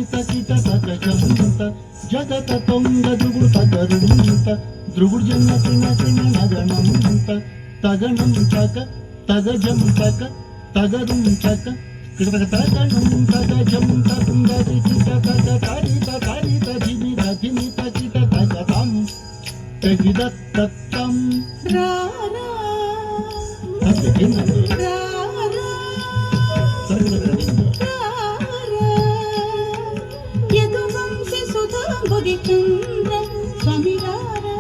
తకిట తకచంత జగత తొంగ దుగుడు తగరుంత దృగుడు జన తిన తిన నగణంత తగణం చక తగజం చక తగరుం చక కిడతక తగణం తగజం తకుంగ తికిట తగ తారిత తారిత ధిమి ధిమి తకిట తగతం తగిదత్తం రారా తగ్గేనండి రారా సరిగ్గా యదువంశ సుధాంబుది చంద్ర స్వామిరారా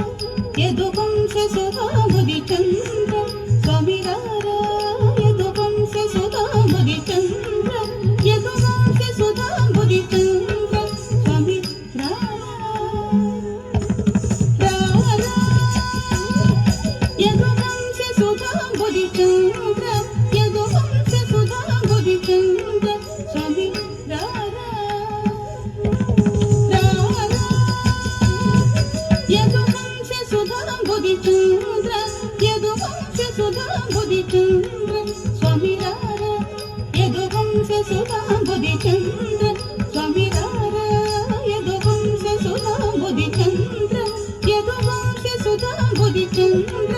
యదువంశ సుధాంబుది చంద్ర స్వామిరారా యదువంశ సుధాంబుది చంద్ర యదువంశ సుధాంబుది చంద్ర స్వామిరారా రారా యదువంశ సుధాంబుది చంద్ర యదువంశ సుధాంబుది చంద్ర స్వామిరారా యదువంశ సుధాంబుది చంద్ర యదువంశ సుధాంబుది చంద్ర స్వామిరారా యదువంశ సుధాంబుది చంద్ర స్వామిరారా యదువంశ సుధాంబుది చంద్ర యదువంశ సుధాంబుది చంద్ర